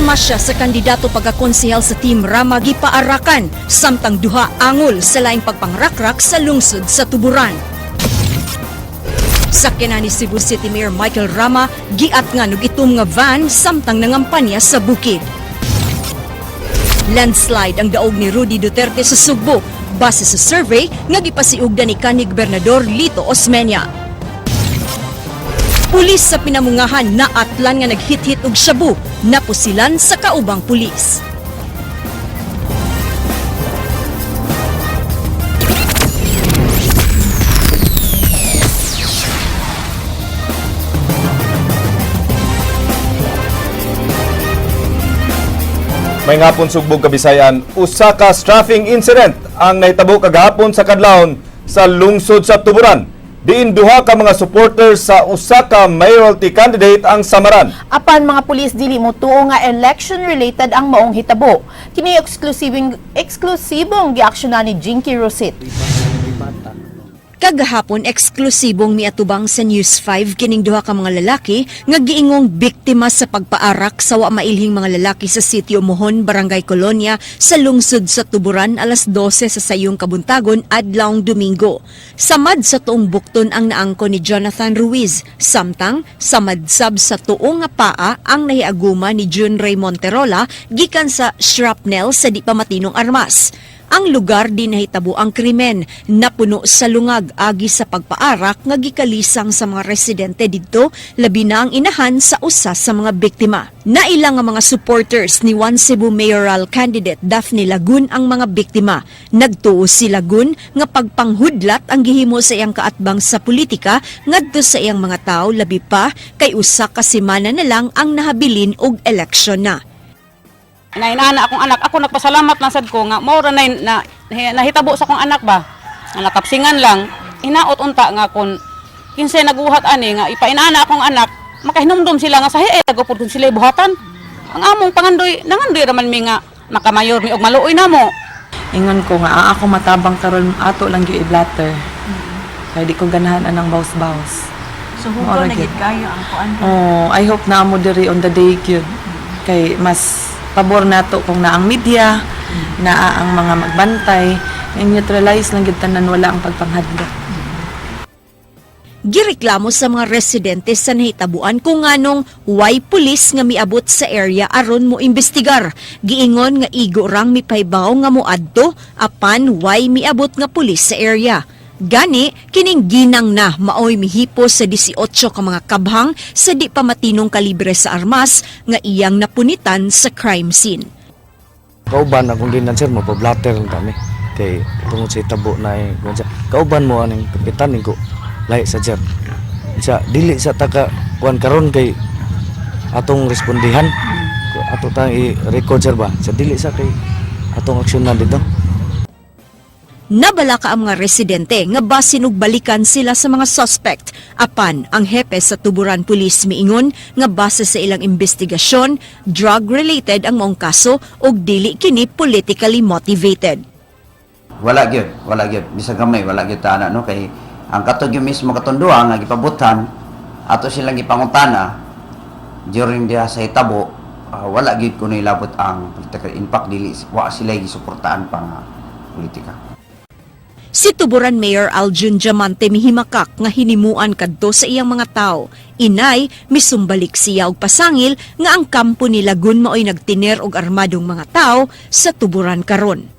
Masya sa kandidato pagkakonsehal sa Team Rama gipaarakan samtang duha angol sa laing pagpangrakrak sa lungsod sa Tuburan. Sakyanan ni Cebu City Mayor Michael Rama giat nga og itom nga van samtang nangampanya sa bukid. Landslide ang daog ni Rudy Duterte sa Sugbo base sa survey nga gipasiugda ni kanhi Gobernador Lito Osmeña. Pulis sa pinamungahan na atlan nga naghit-hit og shabu napusilan sa kaubang pulis. May ngapon sugbog Kabisayan, usa ka strafing incident ang nahitabo kagahapon sa kadlawon sa lungsod sa Tuburan. Diin duha ka mga supporters sa usa ka mayoralty candidate ang samaran. Apan mga pulis dili mo tuo nga election related ang maong hitabo. Kini eksklusibong giaksyonan ni Jinky Rosit. Kagahapon eksklusibong miatubang sa News 5 kining duha ka mga lalaki nga giingong biktima sa pagpaarak sa wa mailhing mga lalaki sa Sitio Mohon, Barangay Colonia sa lungsod sa Tuburan alas 12 sa sayong kabuntagon adlawng Domingo. Samad sa tuong bukton ang naangko ni Jonathan Ruiz, samtang samadsab sa tuong nga paa ang nahiaguma ni June Ray Monterola gikan sa shrapnel sa di pa matinong armas. Ang lugar din nahitabo ang krimen, napuno sa lungag agi sa pagpaarak nga gikalisang sa mga residente didto, labi na ang inahan sa usa sa mga biktima. Nailang nga mga supporters ni One Cebu mayoral candidate Daphne Lagun ang mga biktima. Nagtuo si Lagun nga pagpanghudlat ang gihimo sa iyang kaatbang sa politika ngadto sa iyang mga tao labi pa kay usa ka semana na lang ang nahabilin og eleksyon na. Nainana akong anak, ako nagpasalamat lang sad ko nga mora na nahitabo sa akong anak ba. Nga nakapsingan lang, hinaot unta nga kun kinsay naguhat ani nga ipainana akong anak, makahinumdum sila nga sahi nagupod kun sila buhatan. Ang among pangandoy, nangandoy raman mi nga makamayor mi og maluoy namo. Ingon ko nga ako matabang karon ato lang gyud i-blatter. Kay di ko ganahan anang baws-baws. So huwag na gid kayo ang kuan. Oh, I hope na amo diri on the day gyud. Kay mas pabor nato kung naang media, naa ang mga magbantay, neutralize lang gid tanan wala ang pagpanghadlok. Gireklamo sa mga residente sa nahitabuan kung nganong way pulis nga miabot sa area aron mo imbestigar. Giingon nga igo rang mipaybaw nga moadto apan way miabot nga pulis sa area. Gani, kining ginang na maoy mihipo sa 18 ka mga kabhang sa di pa matinong kalibre sa armas nga iyang napunitan sa crime scene. Kauban akong ginan sir, mapablatter lang kami. Kay tungod sa tabo na kauban mo aning kapitan ko lahi sa sir. Sa dili sa taka kuan karon kay atong respondihan. Ato tang i-record sir ba? Sa dili sa kay atong aksyonan dito. Nabala ka ang mga residente nga basin og balikan sila sa mga suspect. Apan, ang hepe sa Tuburan Police miingon nga base sa ilang investigasyon, drug-related ang maong kaso og dili kini politically motivated. Wala gyud. Bisag gamay, wala gyud ta no kay ang katog yung mismo katundua nga gipabutan ato silang gipangutana during diha sa hitabo, wala gyud kuno ilabot ang political impact dili wa sila gisuportahan pang politika. Si Tuburan Mayor Aljun Diamante mihimakak nga hinimuan kadto sa iyang mga tao. Inay, misumbalik siya og pasangil nga ang kampo ni Lagun maoy nagtiner og armadong mga tao sa Tuburan karon.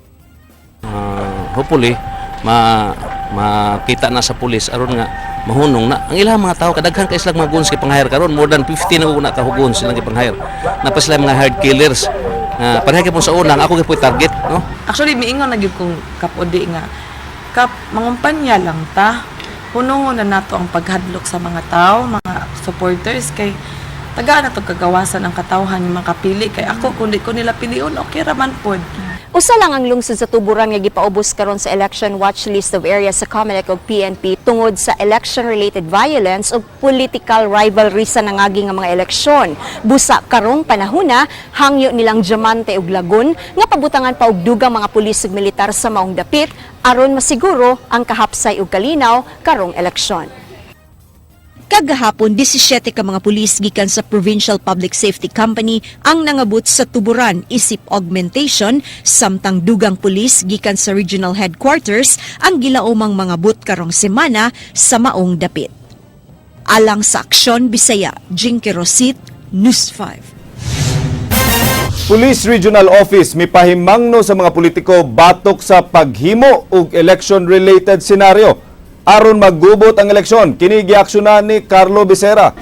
Hopefully, makita na sa pulis aron nga mahunong na ang ilang mga tao kadaghan kay silang mga guns kay panghire karon more than 50 na una ka guns silang panghire. Napa sila mga hard killers. Pareha po sa unang ako gyud target, no? Actually miingon na gyud kong kapodi nga mangumpanya lang ta. Punungon na nato ang paghadlok sa mga tao, mga supporters kay taga na to kagawasan ang katawhan yung mga kapili kay ako kundi ko nila piliun okay raman pod. Usa lang ang lungsod sa Tuburan nga gipaubos karon sa election watch list of areas sa COMELEC ug PNP tungod sa election-related violence ug political rivalry sa nangagi nga mga eleksyon. Busa karong panahona, hangyo nilang Diamante ug Lagun nga pabutangan pa og dugang mga pulis ug militar sa maong dapit aron masiguro ang kahapsay ug kalinaw karong eleksyon. Kagahapon, 17 ka mga pulis gikan sa Provincial Public Safety Company ang nangabot sa tuburan isip augmentation, samtang dugang pulis gikan sa Regional Headquarters ang gilaumang mga but karong semana sa maong dapit. Alang sa Aksyon Bisaya, Jinky Rosit, News 5. Police Regional Office mipahimangno sa mga politiko batok sa paghimo og election-related senaryo aron maggubot ang eleksyon. Kini giaksyonan ni Carlo Becerra.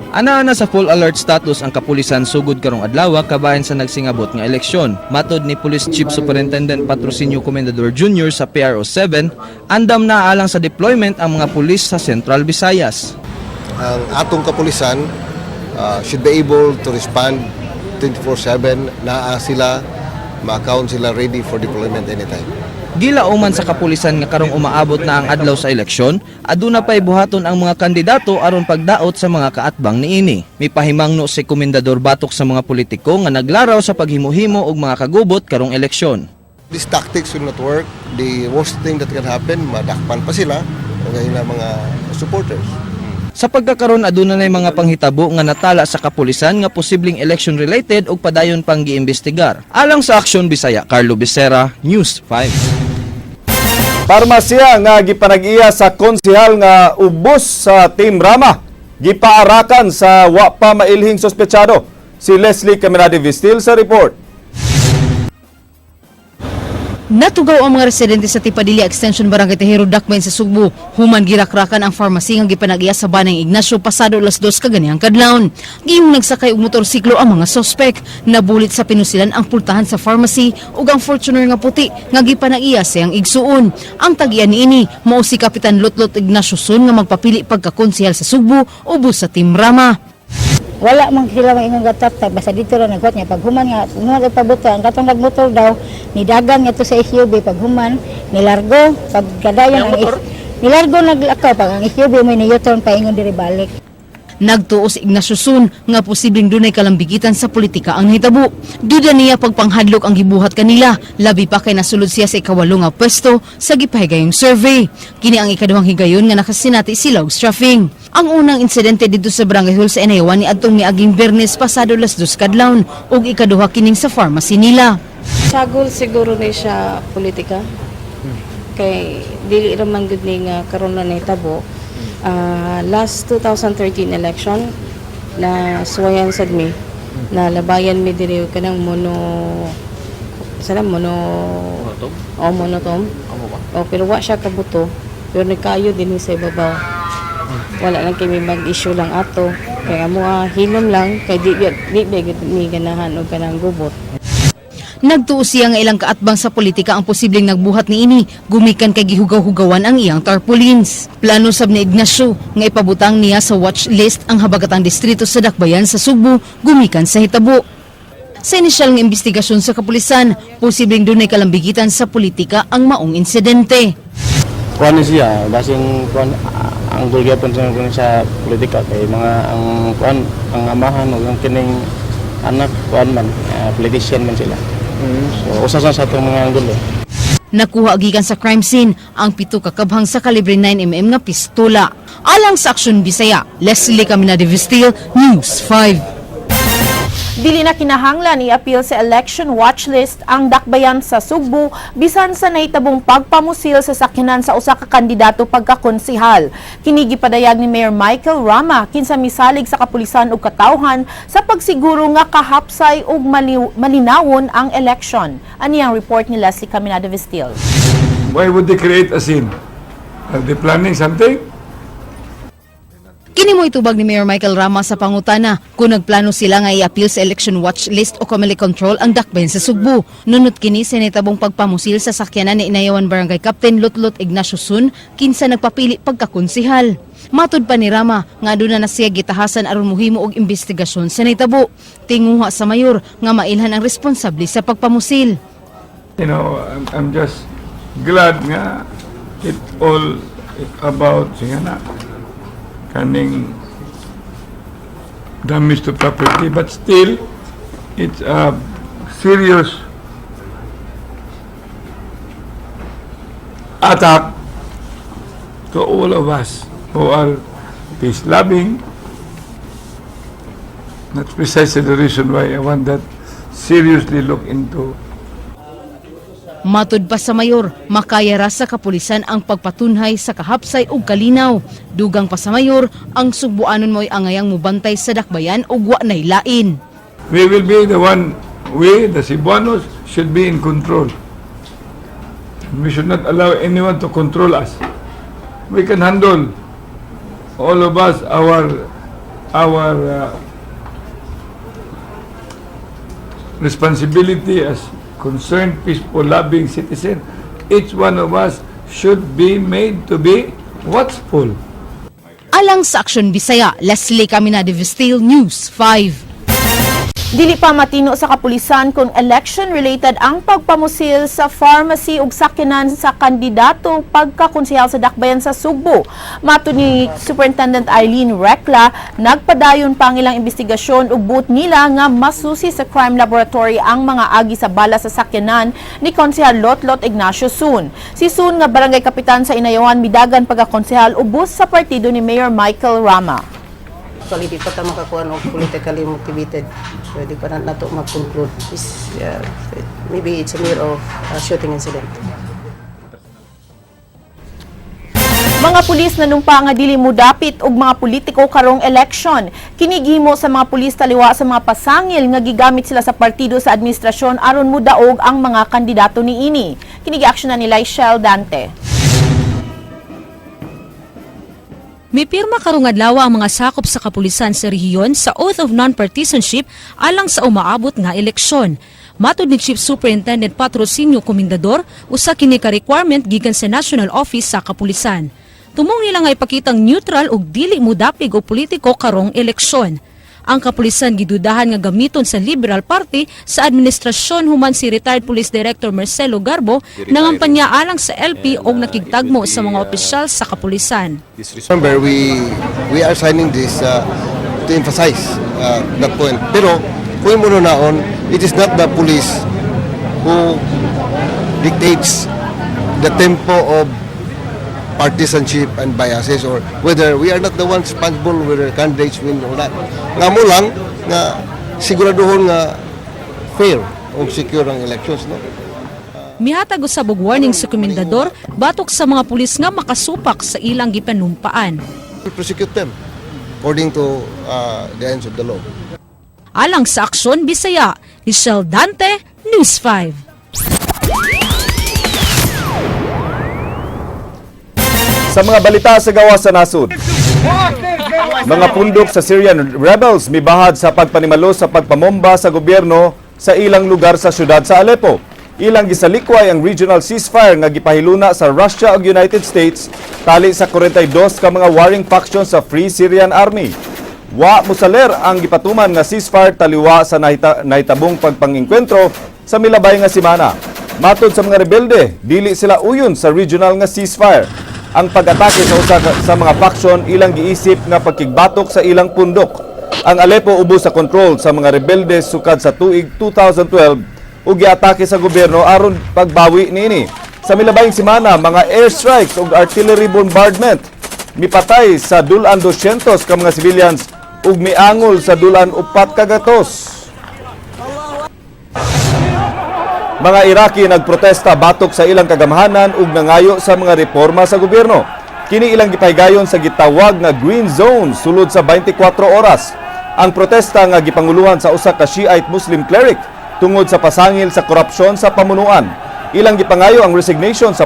Ana sa full alert status ang kapulisan sugod karong adlaw kabahin sa nagsingabot nga eleksyon. Matod ni Police Chief Superintendent Patrocinio Comendador Jr. sa PRO 7, andam na alang sa deployment ang mga pulis sa Central Visayas. Ang atong kapulisan should be able to respond 24/7 na sila ma-account sila ready for deployment anytime. Gilauman sa kapulisan nga karong umaabot na ang adlaw sa eleksyon, aduna pay buhaton ang mga kandidato aron pagdaot sa mga kaatbang niini. Mipahimangno si Komendador batok sa mga politiko nga naglaraw sa paghimuhimo og mga kagubot karong eleksyon. These tactics will not work. The worst thing that can happen, madakpan pa sila ng mga supporters. Sa pagkakaroon aduna nay mga panghitabo nga natala sa kapulisan nga posibleng election related ug padayon pang giimbestigar. Alang sa Aksyon Bisaya, Carlo Becerra, News 5. Parmasya nga gipanag-iya sa konsehal nga ubos sa Team Rama gipaarakan sa wa pa mailhing sospetsado. Si Leslie Caminade Vistil sa report. Natugaw ang mga residente sa Tipadilla Extension Barangay Tejero Dakbayn sa Sugbo. Human girakrakan ang pharmacy nga gipanag-iya sa Banang Ignacio pasado alas 2 kaganihang kadlawon. Gihong nagsakay og motorsiklo ang mga sospek. Nabulit sa pinusilan ang pultahan sa pharmacy ug ang Fortuner nga puti nga gipanag-iya siyang igsuon. Ang tag-iya niini mao si Kapitan Lotlot Ignacio Sun nga magpapili pagkakonsehal sa Sugbo ubos sa Team Rama. Wala man sila mga ingon gatap basta dito ra nagkot niya paghuman nga human pabuto ang katong nagmotor daw nidagan nga to sa SUV paghuman nilargo pagkadayon ang nilargo naglakaw pag ang SUV may niyoton paingon diri balik. Nagtuo si Ignacio Sun nga posibleng dunay kalambigitan sa politika ang nahitabo. Duda niya pagpanghadlok ang gibuhat kanila, labi pa kay nasulod siya sa ikawalo nga pwesto sa gipahigayong survey. Kini ang ikaduhang higayon nga nakasinati sila og strafing. Ang unang insidente dito sa Barangay Hall sa Enayawan ni adtong miaging Biyernes pasado alas 2 kadlawon ug ikaduha kining sa pharmacy nila. Sagol siguro ni siya politika. Kay dili ra man gud ni nga karon na nahitabo. Last 2013 election na suwayan sad mi na labayan mi diri kanang monotom pero wa siya kabuto pero nagkayo din sa ibabaw wala lang kami mag-issue lang ato kaya mo hilom lang kay di mi ganahan og kanang gubot. Nagtuo siya nga ilang kaatbang sa politika ang posibleng nagbuhat niini, gumikan kay gihugaw-hugawan ang iyang tarpaulins. Plano sab ni Ignacio nga ipabutang niya sa watch list ang habagatang distrito sa Dakbayan sa Sugbo, gumikan sa hitabo. Sa inisyal nga investigasyon sa kapulisan, posibleng dunay kalambigitan sa politika ang maong insidente. Kuan siya, basing kuan ang gulgyapon sa politika kay mga ang amahan ug ang kining anak kuan man politician man sila. So, usasan sa itong mga anggulo. Nakuha gikan sa crime scene ang 7 kakabhang sa kalibre 9mm nga pistola. Alang sa Aksyon Bisaya, Leslie Caminade Vistil, News 5. Dili na kinahanglan i-appeal sa election watch list ang Dakbayan sa Sugbo bisan sa nahitabong pagpamusil sa sakyanan sa usa ka kandidato pagkakonsehal. Kini gipadayag ni Mayor Michael Rama kinsa misalig sa kapulisan ug katawhan sa pagsiguro nga kahapsay ug malinawon ang election. Ani ang report ni Leslie Caminade Vistil. Why would they create a scene? Are they planning something? Kini mo itubag ni Mayor Michael Rama sa pangutana kung nagplano sila nga i-appeal sa election watch list o community control ang Dakbayan sa Sugbo. Nunot kini sa nitabong pagpamusil sa sakyanan ni Inayawan Barangay Captain Lotlot Ignacio Sun kinsa nagpapili pagkakonsehal. Matud pa ni Rama nga aduna na siya gitahasan aron mohimo og investigasyon sa nitabo. Tinguha sa mayor nga mailhan ang responsable sa pagpamusil. You know, I'm just glad nga it all about singana kaning damage to property, but still it's a serious attack to all of us who are peace-loving. That's precisely the reason why I want that seriously look into. Matud pa sa mayor, makaya ra sa kapulisan ang pagpatunhay sa kahapsay ug kalinaw. Dugang pa sa mayor, ang Sugbuanon mo'y angayang mubantay sa dakbayan ug wa nay lain. We will be the one, we, the Cebuanos, should be in control. We should not allow anyone to control us. We can handle, all of us, our responsibility as concerned, peaceful, loving citizen. Each one of us should be made to be watchful. Alang sa Aksyon Bisaya, Leslie Caminade Vistil, News 5. Dili pa matino sa kapulisan kung election-related ang pagpamusil sa pharmacy ug sakyanan sa kandidato pagkakonsehal sa dakbayan sa Sugbo. Matud ni Superintendent Eileen Recla, nagpadayon pa ang ilang investigasyon ug buot nila nga masusi sa crime laboratory ang mga agi sa bala sa sakyanan ni Konsehal Lotlot Ignacio Sun. Si Sun nga barangay kapitan sa Inayawan midagan pagkakonsehal ubos sa partido ni Mayor Michael Rama. Actually, di pa tayo makakuha ng politically motivated. So, di pa na ito mag-conclude. Maybe it's a mere of shooting incident. Mga pulis na numpa nga dili mo dapit og mga politiko karong election. Kinigimo sa mga pulis taliwa sa mga pasangil nga gigamit sila sa partido sa administrasyon aron mudaog ang mga kandidato niini. Kinigi-aksyonan ni Lyshel Dante. May pirma karong adlaw ang mga sakop sa kapulisan sa rehiyon sa Oath of Non-Partisanship alang sa umaabot nga eleksyon. Matud ni Chief Superintendent Patrocinio Comendador, usa kini ka requirement gikan sa National Office sa Kapulisan. Tumong nila nga ipakitang neutral ug dili mudapig og politiko karong eleksyon. Ang kapulisan gidudahan nga gamiton sa Liberal Party sa administrasyon human si retired Police Director Marcelo Garbo nangampanya alang sa LP og nakigtagmo sa mga opisyal sa kapulisan. Remember, we are signing this to emphasize that point. Pero kung mo naon, it is not the police who dictates the tempo of partisanship and biases, or whether we are not the ones responsible whether candidates win or not. Nga mo lang nga siguraduhon nga fair o secure ang elections, no? Mihatag usab og warning sa komendador batok sa mga pulis nga makasupak sa ilang gipanumpaan. We prosecute them according to the ends of the law. Alang sa Aksyon Bisaya, Lyshel Dante, News 5. Sa mga balita sa gawas sa nasud, mga pundok sa Syrian rebels mibahad sa pagpanimalo sa pagpamomba sa gobyerno sa ilang lugar sa syudad sa Aleppo. Ilang gisalikway ang regional ceasefire nga gipahiluna sa Russia ug United States tali sa 42 ka mga warring factions sa Free Syrian Army. Wa musaler ang gipatuman nga ceasefire taliwa sa nahitabong pagpangengkwentro sa milabay nga semana. Matod sa mga rebelde, dili sila uyon sa regional nga ceasefire. Ang pag-atake sa usa sa mga faction ilang giisip nga pagkigbatok sa ilang pundok. Ang Aleppo ubos sa control sa mga rebelde sukad sa tuig 2012 ug giatake sa gobyerno aron pagbawi niini. Sa milabayng semana, mga airstrikes ug artillery bombardment mipatay sa dulan 200 ka mga civilians ug miangol sa dulan 4 ka gatos. Mga Iraqi nagprotesta batok sa ilang kagamhanan ug nangayo sa mga reforma sa gobyerno. Kini ilang gipahigayon sa gitawag nga Green Zone sulod sa 24 oras. Ang protesta nga gipanguluhan sa usa ka Shiite Muslim cleric tungod sa pasangil sa korupsyon sa pamunuan. Ilang gipangayo ang resignation sa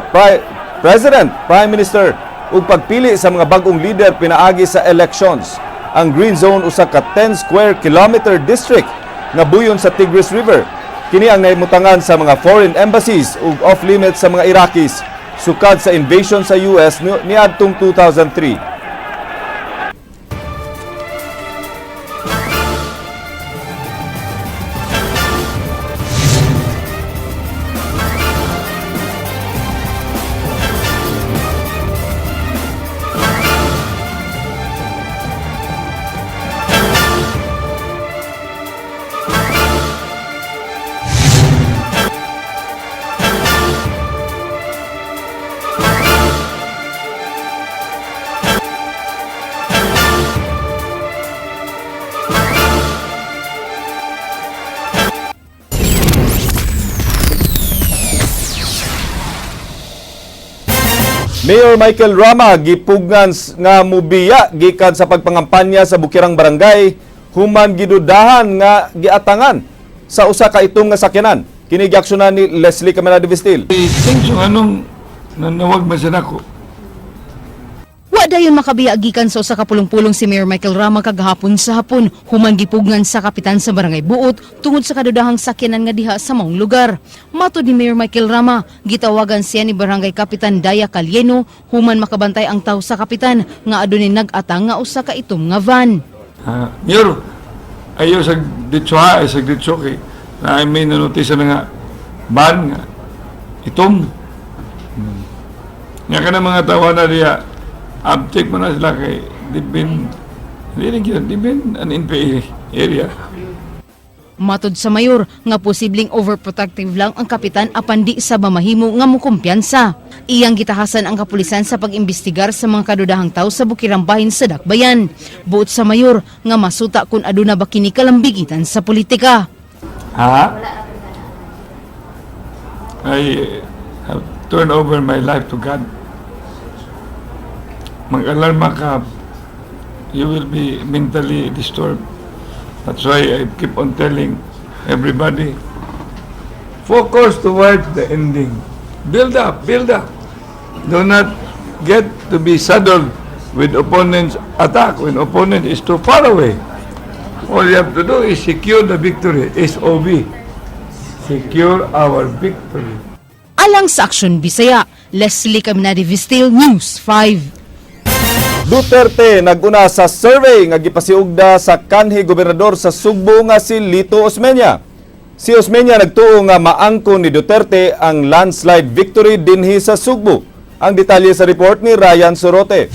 President, Prime Minister ug pagpili sa mga bag-ong leader pinaagi sa elections. Ang Green Zone usa ka 10 square kilometer district nga buyon sa Tigris River. Kini ang naimutangan sa mga foreign embassies ug off-limits sa mga Iraqis sukad sa invasion sa US niadtong 2003. Mayor Michael Rama gipugnan nga mubiya gikan sa pagpangampanya sa Bukirang Barangay human gidudahan nga giatangan sa usa ka itom nga sakyanan. Kini giaksyonan ni Leslie Caminada Vistil. Things yung anong nanawag man siya nako. Wa dayon makabiya gikan sa usa ka pulong-pulong si Mayor Michael Rama kagahapon sa hapon human gipugnan sa kapitan sa Barangay Buot tungod sa kadudahang sakyanan nga diha sa maong lugar. Matod ni Mayor Michael Rama, gitawagan siya ni Barangay Kapitan Daya Calyeno human makabantay ang tawo sa kapitan nga adunay nag-atang nga usa ka itom nga van. Mayor, ayaw sa ditsuha, sa ditsuki, na may nanotisa na nga ban nga itom. Nga ka na mga tawa na diya, uptake mo na sila kay Dibin an NPA area. Matod sa mayor nga posibleng overprotective lang ang kapitan apan di sa mamahimo nga mukumpiyansa. Iyang gitahasan ang kapulisan sa pag-imbestigar sa mga kadudahang tawo sa Bukirang Bahin sa Dakbayan. Buot sa mayor nga masuta kung aduna ba kini kalambigitan sa politika. I have turned over my life to God. Mag-alarma ka, you will be mentally disturbed. That's why I keep on telling everybody, focus towards the ending. Build up, build up. Do not get to be saddled with opponent's attack when opponent is too far away. All you have to do is secure the victory. SOB. Secure our victory. Alang sa Aksyon Bisaya, Leslie Caminada Vistil, News 5. Duterte naguna sa survey nga gipasiugda sa kanhi gobernador sa Sugbo nga si Lito Osmeña. Si Osmeña nagtuo nga maangkon ni Duterte ang landslide victory dinhi sa Sugbo. Ang detalye sa report ni Ryan Sorote.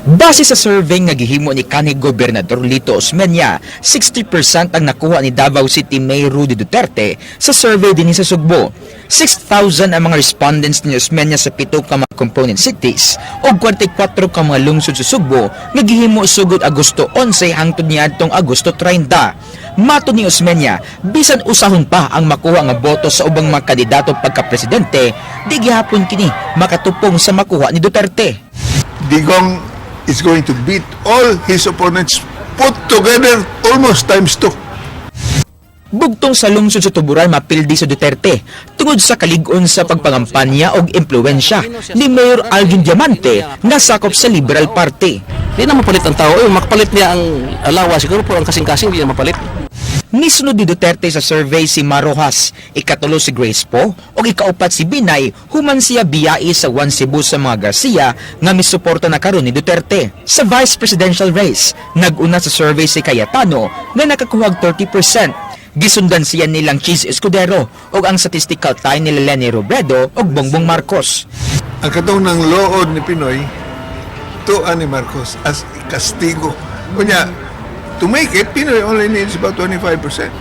Base sa survey nga gihimo ni kanhi Gobernador Lito Osmeña, 60% ang nakuha ni Davao City Mayor Rudy Duterte sa survey dinhi sa Sugbo. 6,000 ang mga respondents ni Osmeña sa 7 ka mga component cities o 44 ka mga lungsod sa Sugbo nga gihimo sugod Agosto 11 hangtod niadtong Agosto 30. Mato ni Osmeña, bisan usahon pa ang makuha nga boto sa ubang mga kandidato pagka-presidente, di gihapon kini makatupong sa makuha ni Duterte. Digong is going to beat all his opponents put together almost times 2. Bugtong sa lungsod sa Tuburan mapildi sa Duterte tungod sa kalig-on sa pagpangampanya og impluwensya ni Mayor Alvin Diamante nga sakop sa Liberal Party. Di na mapalit ang tao, makapalit niya ang alawa siguro po ang kasing-kasing di na mapalit. Nisunod ni Duterte sa survey si Marojas, ikatulo si Grace Po, o ikaupat si Binay, human siya biyai sa One Cebu sa mga Garcia nga misuporta na karon ni Duterte. Sa vice presidential race, naguna sa survey si Cayetano nga nakakuhag 30%. Gisundan siya nilang Cheese Escudero o ang statistical tie nila Leni Robredo o Bongbong Marcos. Ang katong ng lood ni Pinoy, tuan ni Marcos as kastigo. Kunya, to make it, Pinoy only needs about 25%.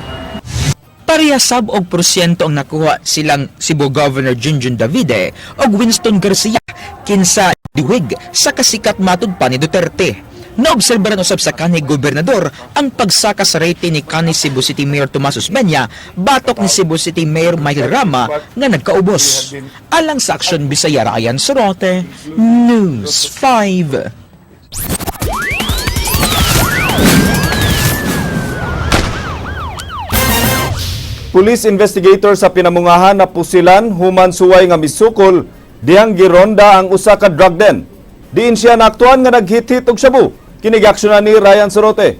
Parehasab og porsyento ang nakuha silang Cebu Governor Junjun Davide o Winston Garcia kinsa diwig sa kasikat matud pa ni Duterte. Naobserbaran usab sa kanhi gobernador ang pagsaka sa rating ni kanhi Cebu City Mayor Tomas Osmeña batok ni Cebu City Mayor Michael Rama nga nagkaubos. Alang sa Aksyon Bisaya, Ryan Sorote, News 5. Police investigator sa pinamungahan na pusilan human suway nga misukol dihang gironda ang usa ka drug den. Diin siya naaktuan nga naghit-hit og shabu. Kinigaksyonan ni Ryan Sorote.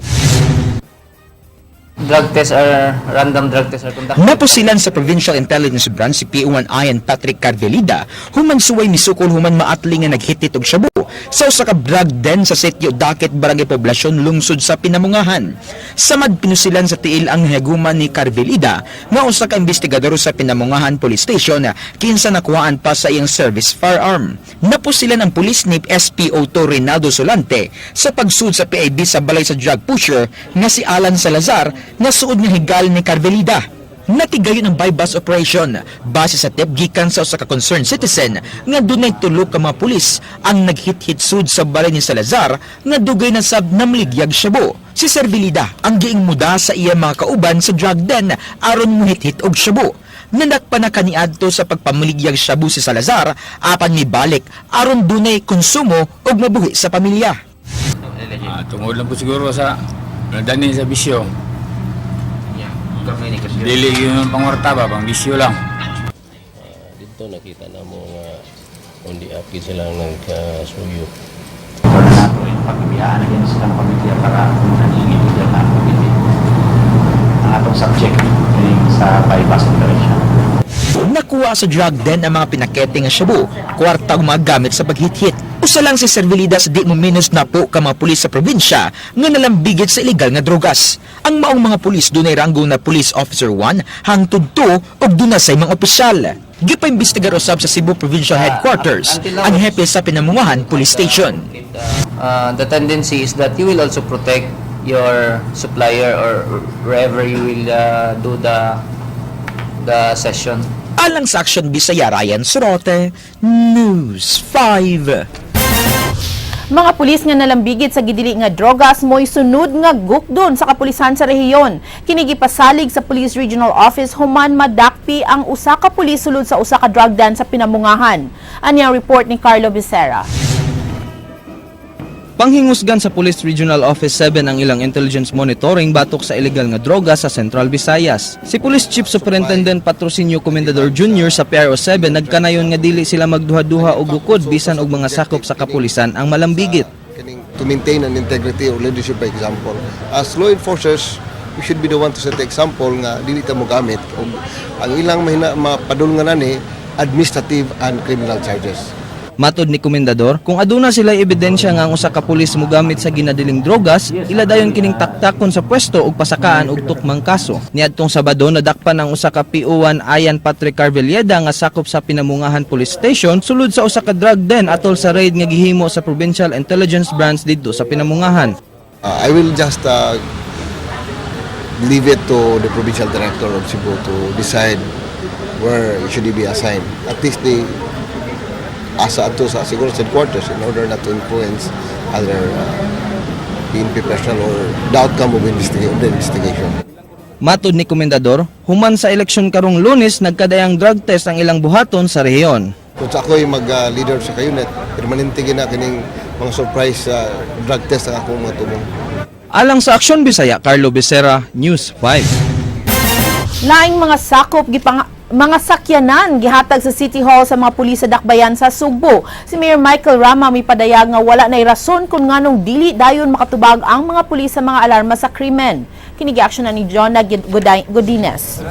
Drug tests are random drug tests are conducted. Napusilan sa Provincial Intelligence Branch si PO1 Ian Patrick Cardelida human suway misukol human maatli nga naghitit og shabu sa usa ka drug den sa Sitio Dakit Barangay Poblasyon lungsod sa Pinamungahan. Samad pinusilan sa tiil ang haguman ni Cardelida nga usa ka investigador sa Pinamungahan Police Station kinsa nakuhaan pa sa iyang service firearm. Napusilan ang police ni SPO2 Reynaldo Solante sa pagsud sa PIB sa balay sa drug pusher nga si Alan Salazar na suod nga higal ni Cardelida. Natigayon ang bypass operation base sa tip gikan sa usa ka concerned citizen nga dunay tulo ka mga pulis ang naghit-hit sud sa balay ni Salazar nga dugay na sab namligyag shabu. Si Servilida ang giing muda sa iya mga kauban sa drug den aron mohit-hit og shabu. nanak pa na kaniadto sa pagpamiligyag shabu si Salazar apan mibalik aron dunay konsumo og mabuhi sa pamilya. Tungod lang po siguro sa nadani sa bisyo. Dili yung pangwarta ba, pang bisyo lang. Dito nakita na mo nga undi apid silang nagkasuyo. Pagbibiyaan na yan silang pamilya para nangingitigil na ang atong subject sa bypass operation. Nakuha sa drug den ang mga pinakete nga shabu, kwarta ang mga gamit sa paghit-hit. Usa lang si Servilidas di mo minus na po ka mga pulis sa probinsya nga nalambigit sa illegal nga drogas. Ang maong mga pulis dunay ranggo na Police Officer 1 hangtod 2 ug dunay mga opisyal. Gipaimbestigar usab sa Cebu Provincial Headquarters ang hepe sa Pinamungahan Police Station. The tendency is that you will also protect your supplier or wherever you will do the session. Alang sa Action Bisaya, Ryan Sorote, News 5. Mga pulis nga nalambigit sa gidili nga drogas mo'y sunod nga gukdon sa kapulisan sa rehiyon. Kinigipasalig sa Police Regional Office human madakpi ang usa ka pulis sulod sa usa ka drug den sa Pinamungahan. Anyang report ni Carlo Becerra. Panghingusgan sa Police Regional Office 7 ang ilang intelligence monitoring batok sa illegal nga droga sa Central Visayas. Si Police Chief Superintendent Patrocinio Comendador Jr. sa PRO 7 nagkanayon nga dili sila magduha-duha og gukod bisan og mga sakop sa kapulisan ang malambigit. To maintain an integrity or leadership by example. As law enforcers, we should be the one to set the example nga dili ta mo gamit og ang ilang mapadulngan ani administrative and criminal charges. Matod ni Komendador, kung aduna sila ebidensya nga ang usa ka pulis mogamit sa ginadiling drogas, ila dayon kining taktakon sa pwesto ug pasakaan og tukmang kaso. Niadtong Sabado nadakpan ang usa ka PO1 Ayan Patrick Carvelieda nga sakop sa Pinamungahan Police Station sulod sa usa ka drug den atol sa raid nga gihimo sa Provincial Intelligence Branch didto sa Pinamungahan. I will just leave it to the Provincial Director of Cebu to decide where should he be assigned. At least they asa ato sa siguro sa headquarters in order not to influence other PNP personnel or the outcome of the investigation. Matod ni Komendador, human sa eleksyon karong Lunes nagkadayang drug test ang ilang buhaton sa rehiyon. Kung sa ako'y mag-leader sa unit, permanente gina kining mga surprise drug test ang akong mga tumong. Alang sa Aksyon Bisaya, Carlo Becerra, News 5. Laing mga sakop mga sakyanan gihatag sa City Hall sa mga pulis sa Dakbayan sa Sugbo. Si Mayor Michael Rama may padayag nga wala nay rason kung nganong dili dayon makatubag ang mga pulis sa mga alarma sa krimen. Kinigi-action na ni Jonah Godinez.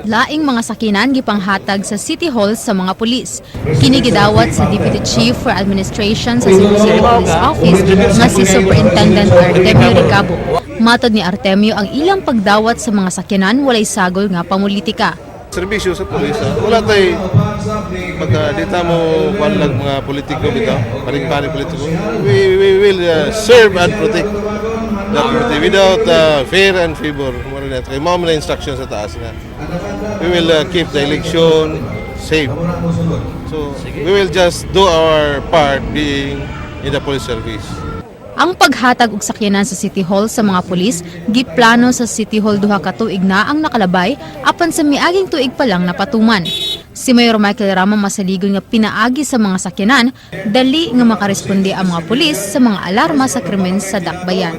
Laing mga sakinan gipanghatag sa City Hall sa mga pulis. Kinigidawat sa Deputy Chief for Administration sa Cebu City Police Office nga si Superintendent Artemio Ricabo. Matod ni Artemio ang ilang pagdawat sa mga sakyanan walay sagol nga pamulitika. Serbisyo sa pulis, wala tayo pagka mo panlag mga politiko bitaw, paring-paring politiko. We will serve and protect that community without fear and favor. Kaya mga na instructions sa taas na. We will keep the election safe. So we will just do our part being in the police service. Ang paghatag og sakyanan sa City Hall sa mga pulis giplano sa City Hall duha ka tuig na ang nakalabay apan sa miaging tuig pa lang napatuman. Si Mayor Michael Rama masaligon nga pinaagi sa mga sakyanan dali nga makaresponde ang mga pulis sa mga alarma sa krimen sa Dakbayan.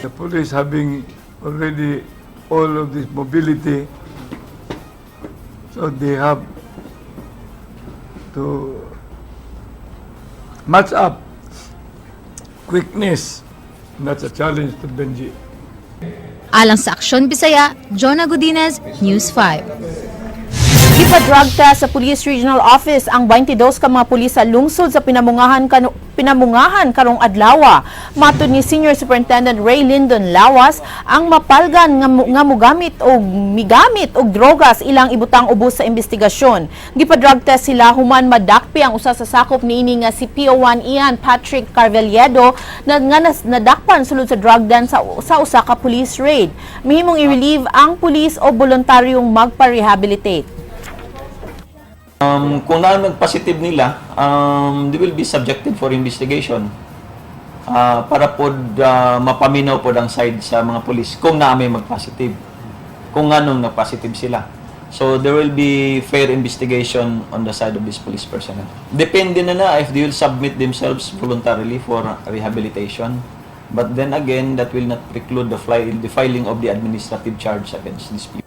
The police having already all of this mobility, so they have to match up quickness. And that's a challenge to Benji. Alang sa Aksyon Bisaya, Jonah Godinez, News 5. Gipa-drug test sa Police Regional Office ang 22 ka mga pulis sa lungsod sa Pinamungahan karong adlaw. Matod ni Senior Superintendent Ray Lyndon Lawas, ang mapalgan nga mugamit o migamit og drogas ilang ibutang ubos sa investigasyon. Gipa-drug test sila human madakpi ang usa sa sakop niini nga si PO1 Ian Patrick Carveliedo na nadakpan sulod sa drug den sa usa ka police raid. Mihimong i-relieve ang pulis o voluntaryong magpa-rehabilitate. Kung nag-positive nila, they will be subjected for investigation para po mapaminaw po ang side sa mga polis kung na may mag-positive. kung anong na positive sila. So there will be fair investigation on the side of these police personnel. Depende na if they will submit themselves voluntarily for rehabilitation. But then again, that will not preclude the filing of the administrative charge against these people.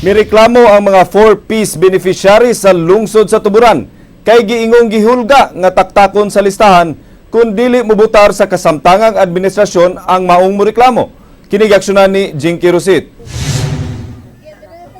Mireklamo ang mga 4-piece beneficiaries sa lungsod sa Tuburan kay giingong gihulga nga taktakon sa listahan kung dili mobutar sa kasamtangang administrasyon ang maong moreklamo. Kinigaksyonan ni Jinky Rosit.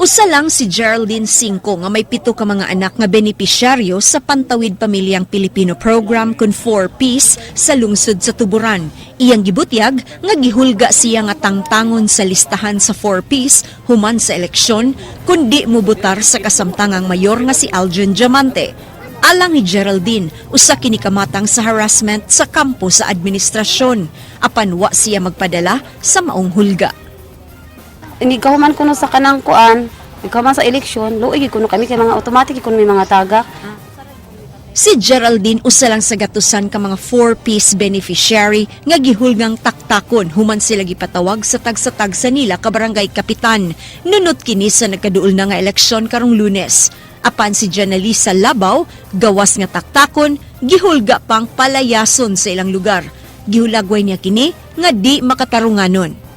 Usa lang si Geraldine Cinco nga may 7 ka mga anak nga benepisyaryo sa Pantawid Pamilyang Pilipino Program kun 4-piece sa lungsod sa Tuburan. Iyang gibutyag nga gihulga siya nga tangtangon sa listahan sa 4-piece human sa eleksyon kundi mobutar sa kasamtangang mayor nga si Aljon Diamante. Alang ni Geraldine, usa kini kamatang sa harassment sa kampo sa administrasyon. Apan wa siya magpadala sa maong hulga. Hindi kahuman kuno sa kanang kuan, ikaw sa eleksyon, luoy kuno kami kay mga automatic kuno may mga tagak. Si Geraldine usa lang sa gatusan ka mga 4-piece beneficiary nga gihulgang taktakon human sila gipatawag sa tagsa-tagsa nila ka barangay kapitan. Nunot kini sa nagkaduol na nga eleksyon karong Lunes. Apan si Janalisa Labaw, gawas nga taktakon, gihulga pang palayason sa ilang lugar. Gihulagway niya kini nga di makatarunganon.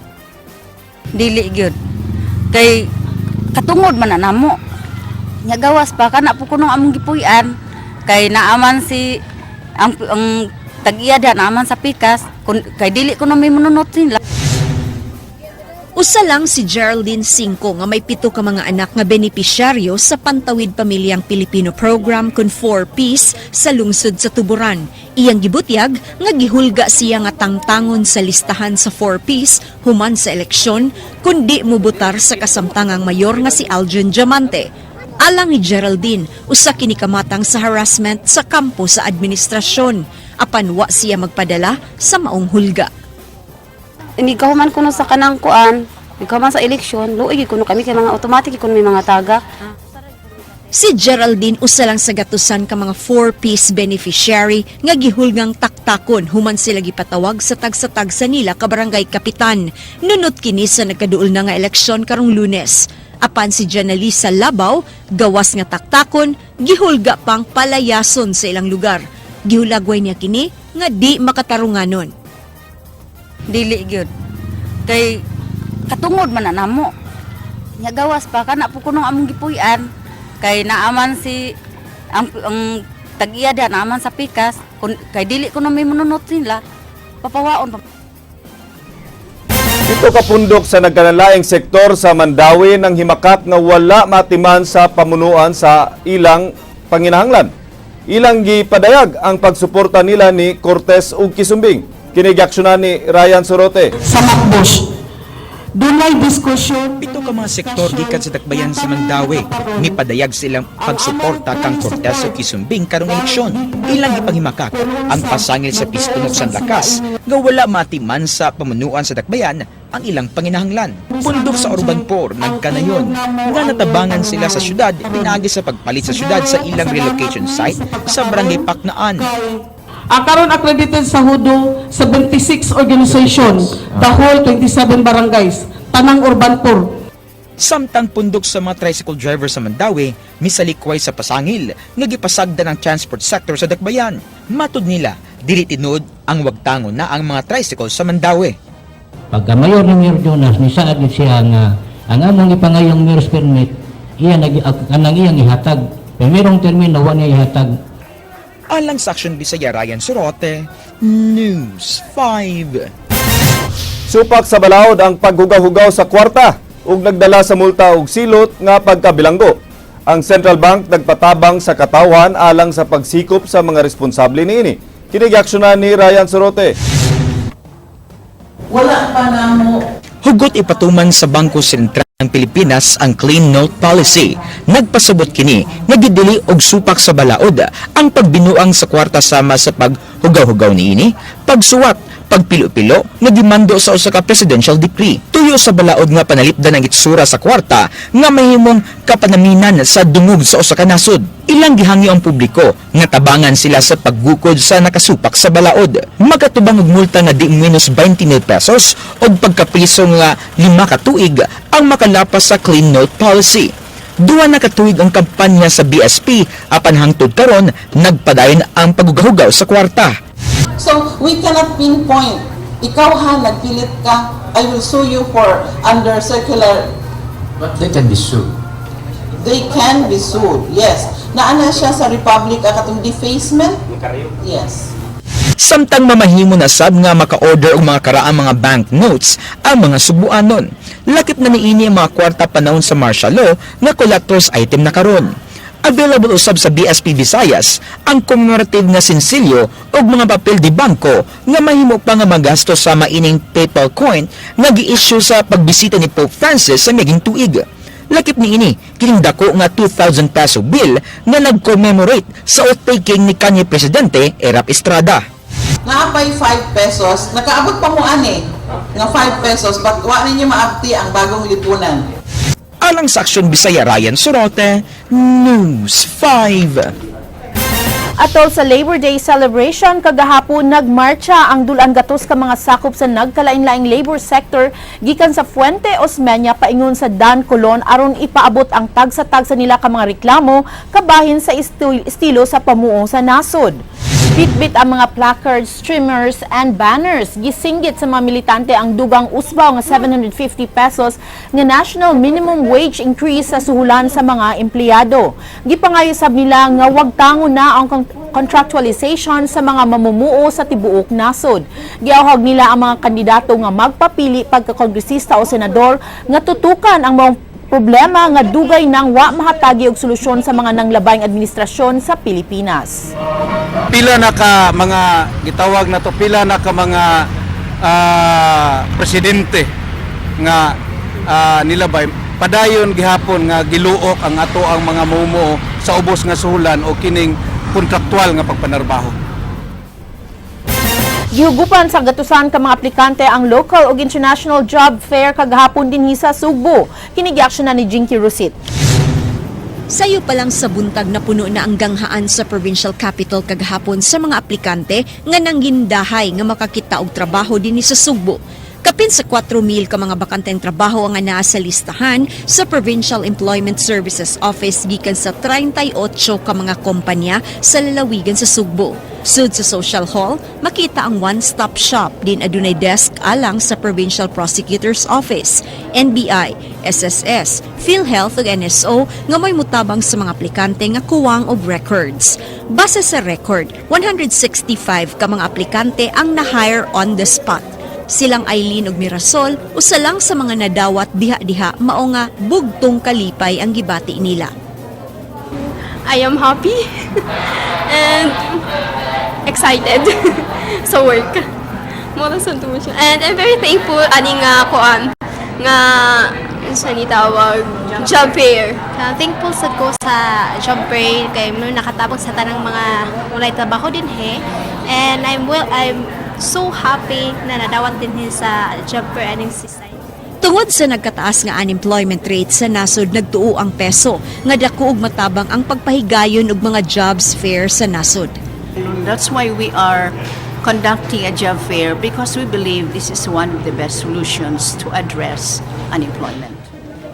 Dili gyud. Kay katungod man na namo. Nya gawas pa kana po kuno among gipuy-an kay naaman si ang tag-iya naaman sa pikas kay dili kuno may mununot nila. Usa lang si Geraldine Cinco nga may 7 ka mga anak nga benepisyaryo sa Pantawid Pamilyang Pilipino Program kun 4-piece sa lungsod sa Tuburan. Iyang gibutyag nga gihulga siya nga tangtangon sa listahan sa 4-piece human sa eleksyon kundi mobutar sa kasamtangang mayor nga si Aljon Diamante. Alang ni Geraldine, usa kini kamatang sa harassment sa kampo sa administrasyon. Apan wa siya magpadala sa maong hulga. Hindi kahuman kuno sa kanang kuan, ikaw man sa eleksyon, luoy kuno kami kay mga automatic kuno may mga tagak. Si Geraldine usa lang sa gatusan ka mga 4-piece beneficiary nga gihulgang taktakon human sila gipatawag sa tagsa-tagsa nila ka barangay kapitan. Nunot kini sa nagkaduol na nga eleksyon karong Lunes. Apan si Janalisa Labaw, gawas nga taktakon, gihulga pang palayason sa ilang lugar. Gihulagway niya kini nga di makatarunganon. Dili gyud. Kay katungod man na namo. Nya gawas pa kana po kuno among gipuy-an kay naaman si ang tag-iya naaman sa pikas kay dili kuno may mununot nila. Papawaon pa. Ito kapundok sa nagkanalaing sektor sa Mandawi ng himakat nga wala matiman sa pamunuan sa ilang panginahanglan. Ilang gipadayag ang pagsuporta nila ni Cortez ug Kisumbing. Kinigaksyonan ni Ryan Sorote. Sa Macbos, dunay diskusyon. 7 ka mga sektor gikan sa Dakbayan sa Mandawi ni padayag silang pagsuporta kang Cortez o Kisumbing karong eleksyon. Ilang ipanghimakak ang pasangil sa pistunok sa lakas nga wala matiman sa pamunuan sa Dakbayan ang ilang panginahanglan. Bundok sa Urban 4 nagkanayon nga natabangan sila sa syudad pinagi sa pagpalit sa syudad sa ilang relocation site sa Barangay Paknaan. Karon accredited sa HUDO 76 organization, the whole 27 barangays, tanang Urban 4. Samtang pundok sa mga tricycle driver sa Mandawi, misalikway sa pasangil, nga gipasagda ng transport sector sa Dakbayan. Matud nila, dili tinud ang wagtangon na ang mga tricycle sa Mandawi. Pagka mayor ni Mayor Jonas, nisaagid siya nga ang among ipangayong mayor's permit, iyan ang iyang ihatag. Pero merong termino, wala niya ihatag. Alang sa Aksyon Bisaya, Ryan Sorote, News 5. Supak sa balaod ang paghugaw-hugaw sa kwarta ug nagdala sa multa og silot nga pagkabilanggo. Ang Central Bank nagpatabang sa katawan alang sa pagsikop sa mga responsable niini. Kinigaksyonan ni Ryan Sorote. Wala pa na mo. Hugot ipatuman sa Bangko Sentral ng Pilipinas ang Clean Note Policy. Nagpasabot kini nga gidili og supak sa balaod ang pagbinuang sa kwarta sama sa paghugaw-hugaw niini, pagsuwat, pagpilo-pilo nga gimando sa usa ka presidential decree. Tuyo sa balaod nga panalipdan ang itsura sa kwarta nga mahimong kapanaminan sa dungog sa usa ka nasod. Ilang gihangyo ang publiko nga tabangan sila sa paggukod sa nakasupak sa balaod. Magkatubang og multa nga di minus 20,000 pesos o pagkapriso nga 5 ka tuig ang makalapas sa Clean Note Policy. 2 na katuig ang kampanya sa BSP apan hangtod karon nagpadayon ang paghugaw sa kwarta. So, we cannot pinpoint. Ikaw ha, nagpilit ka, I will sue you for under circular. But they can be sued. They can be sued, yes. Naana siya sa Republic katong defacement? Yes. Samtang mamahimo na sab nga maka-order og mga karaang mga banknotes ang mga subuanon. Lakip na niini ang mga kwarta panahon sa martial law nga collector's item na karon. Available usab sa BSP Visayas ang commemorative nga sinsilyo o mga papel di bangko nga mahimo pa nga magastos sa maining PayPal coin nga gi-issue sa pagbisita ni Pope Francis sa miging tuig. Lakip ni ini, kining dako nga 2,000 peso bill nga nag-commemorate sa oath-taking ni kanhi Presidente Erap Estrada. Naapay 5 pesos, nakaabot pa mo ani nga 5 pesos, but wa ninyo maabti ang bagong lipunan. Alang sa Aksyon Bisaya, Ryan Sorote, News 5. Atol sa Labor Day celebration, kagahapon nagmarcha ang dulan gatos ka mga sakop sa nagkalain-laing labor sector gikan sa Fuente Osmeña paingon sa Dan Colon aron ipaabot ang tagsa-tagsa nila ka mga reklamo kabahin sa estilo sa pamuo sa nasod. Bitbit ang mga placards, streamers, and banners. Gisinggit sa mga militante ang dugang usbaw nga 750 pesos nga national minimum wage increase sa suhulan sa mga empleyado. Gipangayo sab nila nga wag tangon na ang contractualization sa mga mamumuo sa tibuok nasod. Giawhag nila ang mga kandidato nga magpapili pagka-kongresista o senador nga tutukan ang mga problema nga dugay nang wa mahatagi og solusyon sa mga nanglabayng administrasyon sa Pilipinas. Pila na ka mga gitawag na to, pila na ka mga presidente nga nilabay padayon gihapon nga giluok ang ato ang mga mumuo sa ubos nga suhulan o kining kontraktual nga pagpanarbaho. Gihugupan sa gatusan ka mga aplikante ang local ug international job fair kagahapon dinhi sa Sugbo. Kini giaksyonan ni Jinky Rusit. Sayo pa lang sa buntag na puno na ang ganghaan sa provincial capital kagahapon sa mga aplikante nga nanggindahay nga makakita og trabaho dinhi sa Sugbo. Kapin sa 4,000 ka mga bakanteng trabaho ang naa sa listahan sa Provincial Employment Services Office gikan sa 38 ka mga kompanya sa lalawigan sa Sugbo. Sud sa Social Hall, makita ang one-stop shop din adunay desk alang sa Provincial Prosecutor's Office, NBI, SSS, PhilHealth ug NSO nga may mutabang sa mga aplikante nga kuwang og records. Base sa record, 165 ka mga aplikante ang na-hire on the spot. Silang Aileen ug Mirasol, usa lang sa mga nadawat diha-diha mao nga bugtong kalipay ang gibati nila. I am happy and excited sa work. Mura sa siya. And I'm very thankful ani nga kuan nga sa nitawag job fair. Thankful sad ko sa job fair kay nakatabang sa tanang mga walay trabaho din and I'm so happy na nadawat din sa job fair aning sistay. Tungod sa nagkataas nga unemployment rate sa nasod nagtuo ang peso nga dako ug matabang ang pagpahigayon og mga jobs fair sa nasod. That's why we are conducting a job fair because we believe this is one of the best solutions to address unemployment.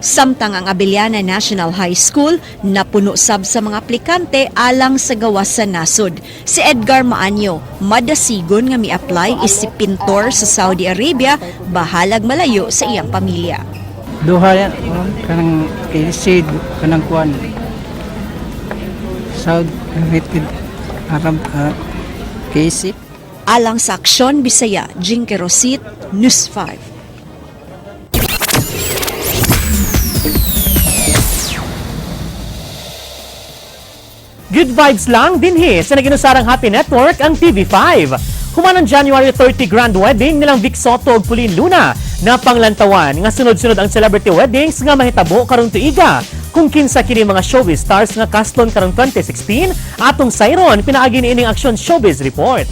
Samtang ang Abiliana National High School napuno sab sa mga aplikante alang sa gawas sa nasod. Si Edgar Maanyo, madasigon nga mi-apply is si pintor sa Saudi Arabia, bahalag malayo sa iyang pamilya. Duha yan, kanang kaisid, kanang kuan. Saudi Arab kaisip. Alang sa Aksyon Bisaya, Jinky Rosit, News 5. Good vibes lang dinhi sa naginusarang Happy Network ang TV5. Human ang January 30 grand wedding nilang Vic Soto ug Pauline Luna na panglantawan nga sunod-sunod ang celebrity weddings nga mahitabo karong tuiga. Kung kinsa kini mga showbiz stars nga kaston karong 2016, atong sayron pinaagi niining Aksyon Showbiz Report.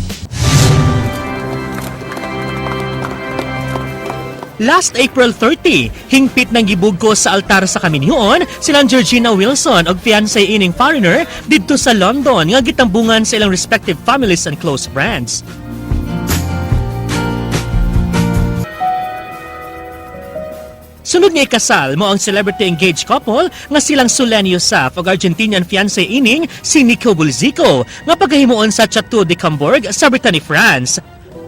Last April 30, hingpit ng gibugko sa altar sa Kaminyoon silang Georgina Wilson og fiancé ining foreigner didto sa London nga gitambungan sa ilang respective families and close friends. Sunod nga ikasal mo ang celebrity engaged couple nga silang Solen Yusaf ug Argentinian fiancé ining si Nico Bulzico nga pagkahimuon sa Chateau de Cambourg sa Brittany, France.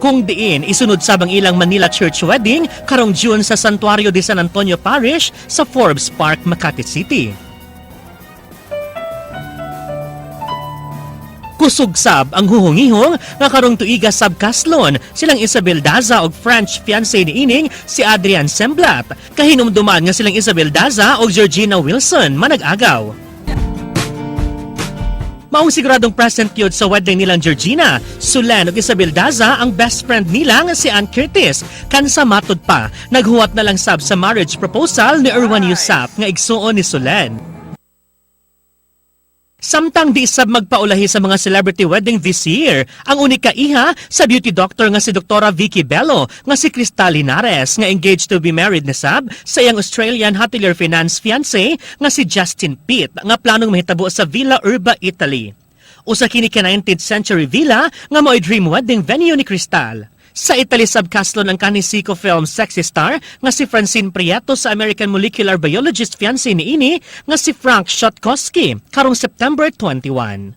Kung diin, isunod sabang ilang Manila Church wedding karong June sa Santuario de San Antonio Parish sa Forbes Park, Makati City. Kusugsab ang huhungihong nga karong tuiga sab Kaslon silang Isabel Daza og French fiancé ni ining si Adrian Semblat. Kahinumduman nga silang Isabel Daza og Georgina Wilson manag-agaw. Maong siguradong present yun sa wedding nilang Georgina, Solen ug Isabel Daza ang best friend nilang si Ann Curtis. Kansa matod pa, naghuwat na lang sab sa marriage proposal ni Erwan Yusaf nga igsuon ni Solen. Samtang di sab magpaulahi sa mga celebrity wedding this year, ang unika iha sa beauty doctor nga si Dr. Vicky Bello nga si Cristal Linares nga engaged to be married na sab sa iyang Australian hotelier finance fiancé nga si Justin Pitt nga planong mahitabo sa Villa Urba, Italy. Usa kini ka 19th century villa nga mo'y dream wedding venue ni Cristal. Sa Italy subkaslon ang kanisico film sexy star nga si Francine Prieto sa American molecular biologist fiancé ni ini nga si Frank Szotkowski karong September 21.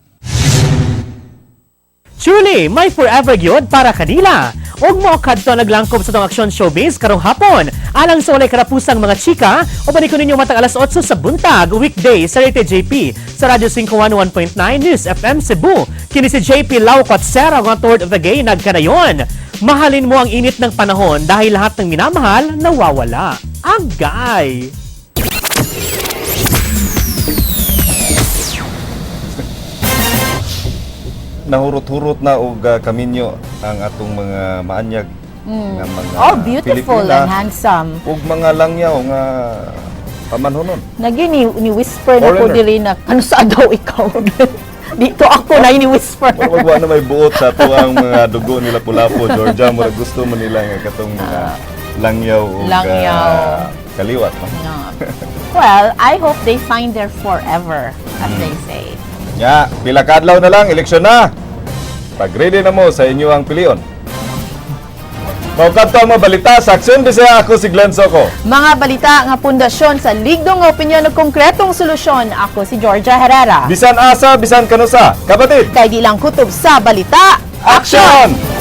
Truly, may forever gyud para kanila. Og mo kadto naglangkob sa tong Aksyon Showbiz karong hapon. Alang sa walay karapusang mga chika, o balik ko ninyo matag alas 8 sa buntag, weekday sa Rated JP sa Radyo 511.9 News FM Cebu. Kini si JP Laucot Sera nga Toward of the Gay nagkanayon. Mahalin mo ang init ng panahon dahil lahat ng minamahal nawawala. Agay! Nahurot-hurot na og kaminyo ang atong mga maanyag nga mga Oh, beautiful Pilipina, and handsome. ug mga langyaw nga pamanhonon. Naging ni-whisper na ko Foreigner. dili na, ano sa daw ikaw? Dito ako na ini-whisper. Magwa na may buot sa tuwang mga dugo nila pulapo, Georgia, mura gusto mo nila nga katong mga langyaw o kaliwat. No? Well, I hope they find their forever, as they say. Ya, pila ka adlaw na lang, eleksyon na. Pag-ready na mo sa inyo ang pilion. Maukat ang mga balita sa Aksyon Bisaya, ako si Glenn Soco. Mga balita nga pundasyon sa ligdong nga opinyon ng konkretong solusyon. Ako si Georgia Herrera. Bisan asa, bisan kanusa. Kapatid, Kay di lang kutob sa balita, aksyon!